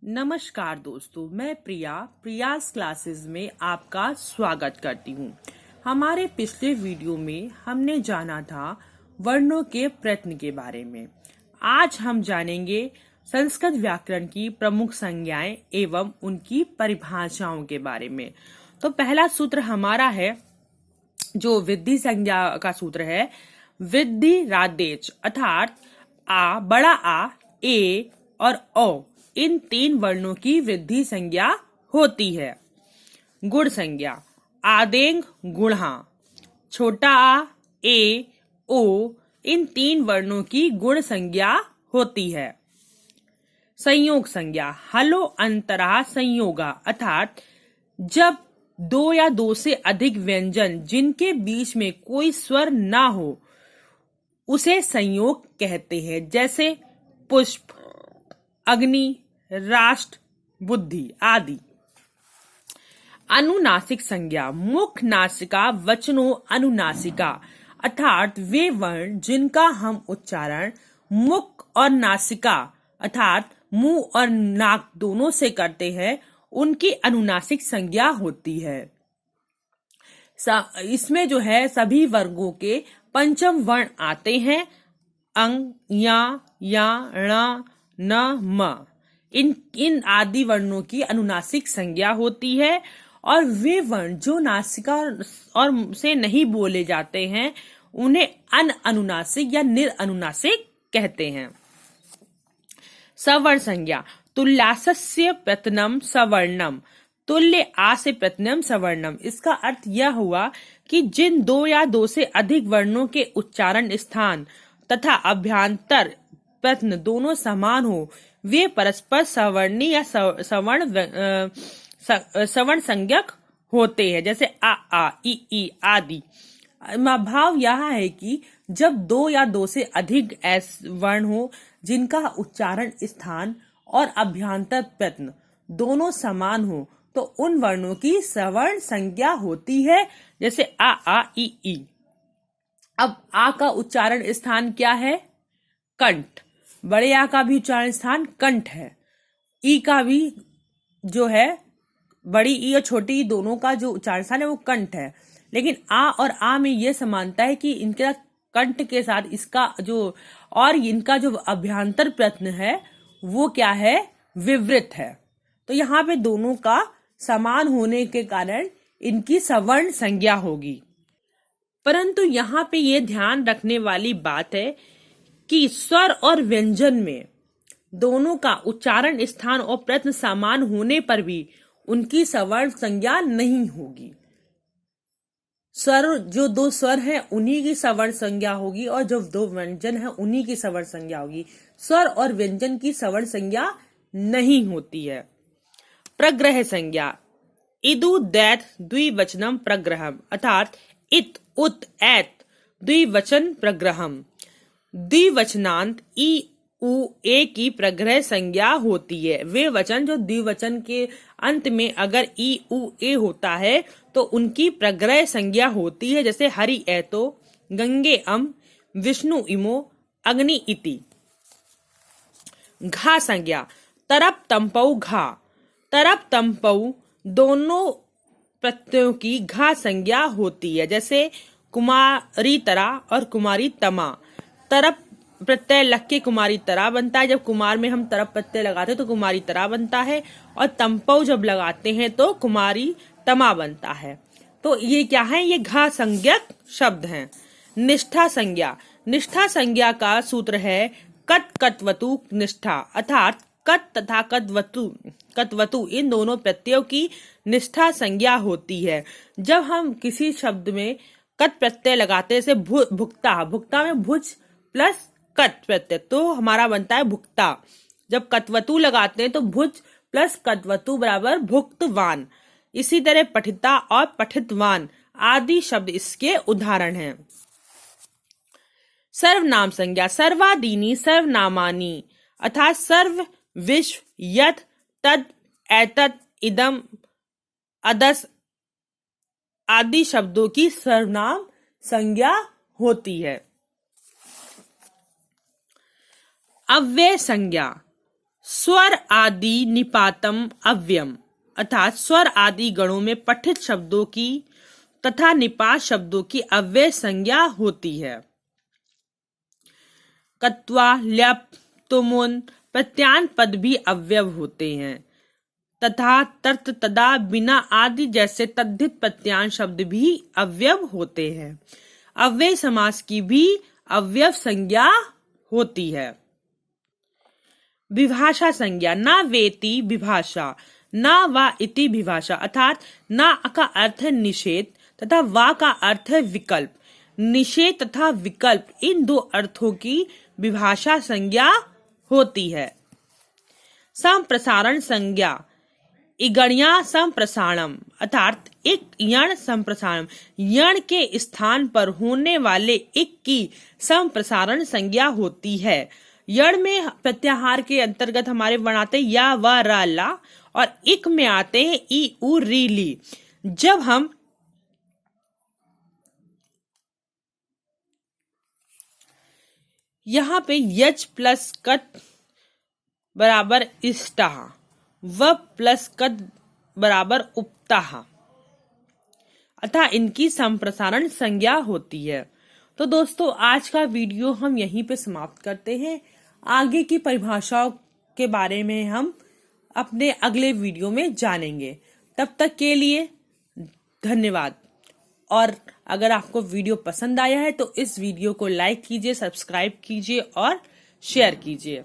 नमस्कार दोस्तों, मैं प्रियास क्लासेस में आपका स्वागत करती हूँ। हमारे पिछले वीडियो में हमने जाना था वर्णों के प्रयत्न के बारे में। आज हम जानेंगे संस्कृत व्याकरण की प्रमुख संज्ञाएं एवं उनकी परिभाषाओं के बारे में। तो पहला सूत्र हमारा है जो विद्धि संज्ञा का सूत्र है, विद्धि रादेच, अर्थात आ, बड़ा आ, ए और ओ, इन तीन वर्णों की वृद्धि संज्ञा होती है। गुण संज्ञा आदेंग गुणहा, छोटा आ, ए, ओ, इन तीन वर्णों की गुण संज्ञा होती है। संयोग संज्ञा हलो अंतरा संयोगा, अर्थात जब दो या दो से अधिक व्यंजन जिनके बीच में कोई स्वर ना हो उसे संयोग कहते हैं, जैसे पुष्प, अग्नि, राष्ट्र, बुद्धि आदि। अनुनासिक संज्ञा मुख, नासिका, वचनों, अनुनासिका, अर्थात वे वर्ण जिनका हम उच्चारण मुख और नासिका अर्थात मुंह और नाक दोनों से करते हैं, उनकी अनुनासिक संज्ञा होती है। इसमें जो है सभी वर्गों के पंचम वर्ण आते हैं, अंग, या, ण, न, म। इन आदि वर्णों की अनुनासिक संज्ञा होती है और वे वर्ण जो नासिका और से नहीं बोले जाते हैं उन्हें अनुनासिक या निरअनुनासिक कहते हैं। सवर्ण संज्ञा तुल्यासस्य प्रत्यनम सवर्णम, तुल्य आ से प्रत्यनम सवर्णम। इसका अर्थ यह हुआ कि जिन दो या दो से अधिक वर्णों के उच्चारण स्थान तथा अभ्यांतर प्रत्यय दोनों समान हो वे परस्पर सवर्णी या सवर्ण संज्ञक होते हैं, जैसे आ, ई आदि। भाव यह है कि जब दो या दो से अधिक ऐसे वर्ण हो जिनका उच्चारण स्थान और अभ्यांतर प्रत्यय दोनों समान हो तो उन वर्णों की सवर्ण संज्ञा होती है, जैसे आ, ई। अब आ का उच्चारण स्थान क्या है? कंठ। बड़े आ का भी उच्चारण स्थान कंठ है। ई का भी जो है, बड़ी ई और छोटी ई दोनों का जो उच्चारण स्थान है वो कंठ है। लेकिन आ और आ में ये समानता है कि इनके कंठ के साथ इसका जो और इनका जो अभ्यांतर प्रत्यय है वो क्या है? विवृत है। तो यहाँ पे दोनों का समान होने के कारण इनकी सवर्ण संज्ञा होगी। परंतु यहाँ पे ये ध्यान रखने वाली बात है कि स्वर और व्यंजन में दोनों का उच्चारण स्थान और प्रत्यय समान होने पर भी उनकी सवर्ण संज्ञा नहीं होगी। स्वर जो दो स्वर हैं उन्हीं की सवर्ण संज्ञा होगी और जो दो व्यंजन हैं उन्हीं की सवर्ण संज्ञा होगी। स्वर और व्यंजन की सवर्ण संज्ञा नहीं होती है। प्रग्रह संज्ञा इदु दैत द्विवचनम प्रग्रहम, अर्थात इत, उत, ऐत द्विवचन प्रग्रहम। द्विवचनांत ई, उ, ए की प्रग्रह संज्ञा होती है। वे वचन जो द्विवचन के अंत में अगर ई, उ, ए होता है तो उनकी प्रग्रह संज्ञा होती है, जैसे हरि एतो, गंगे अम, विष्णु इमो, अग्नि इति। घा संज्ञा तरप तंपौ घा, तरप तंपौ दोनों प्रत्ययों की घा संज्ञा होती है, जैसे कुमारी तरा और कुमारी तमा। तरप प्रत्यय लग के कुमारी तरा बनता है। जब कुमार में हम तरप प्रत्यय लगाते हैं तो कुमारी तरा बनता है, और तंपौ जब लगाते हैं तो कुमारी तमा बनता है। तो ये क्या है? ये घा संज्ञक शब्द हैं। निष्ठा संज्ञा, निष्ठा संज्ञा का सूत्र है कत कत्वतु निष्ठा, अर्थात कत तथा कत्वतु इन दोनों प्रत्ययों की निष्ठा संज्ञा होती है। जब हम किसी शब्द में कत प्रत्यय लगाते हैं, जैसे भुक्ता में भुज प्लस कत प्रत्यय तो हमारा बनता है भुक्ता। जब कत्वतु लगाते हैं तो भुज प्लस कत्वतु बराबर भुक्तवान। इसी तरह पठिता और पठितवान आदि शब्द इसके उदाहरण हैं। सर्वनाम संज्ञा सर्वादीनी सर्वनामानी, अर्थात सर्व, विश्व, यत्, तद, एतत्, इदम, अदस आदि शब्दों की सर्वनाम संज्ञा होती है। अव्यय संज्ञा स्वर आदि निपातम अव्ययम, अर्थात स्वर आदि गणों में पठित शब्दों की तथा निपात शब्दों की अव्यय संज्ञा होती है। कत्वा, ल्यप, तुमुन प्रत्यान पद भी अव्यय होते हैं तथा तर्त, तदा, बिना आदि जैसे तद्धित प्रत्यान शब्द भी अव्यय होते हैं। अव्यय समास की भी अव्यय संज्ञा होती है। विभाषा संज्ञा, ना वेति विभाषा, ना वा इति विभाषा, अर्थात ना का अर्थ है निषेध तथा वा का अर्थ है विकल्प। निषेध तथा विकल्प इन दो अर्थों की विभाषा संज्ञा होती है। संप्रसारण संज्ञा, इगणिया संप्रसारणम, अर्थात एक यण संप्रसारणम, यण के स्थान पर होने वाले इक की संप्रसारण संज्ञा होती है। यण में प्रत्याहार के अंतर्गत हमारे वर्ण आते हैं या, व, र, ला, और इक में आते हैं ई, उ, री, ली। जब हम यहाँ पे यच प्लस कत बराबर इष्टः, व प्लस कत बराबर उपतः, अतः इनकी संप्रसारण संज्ञा होती है। तो दोस्तों आज का वीडियो हम यहीं पे समाप्त करते हैं। आगे की परिभाषाओं के बारे में हम अपने अगले वीडियो में जानेंगे। तब तक के लिए धन्यवाद। और अगर आपको वीडियो पसंद आया है तो इस वीडियो को लाइक कीजिए, सब्सक्राइब कीजिए और शेयर कीजिए।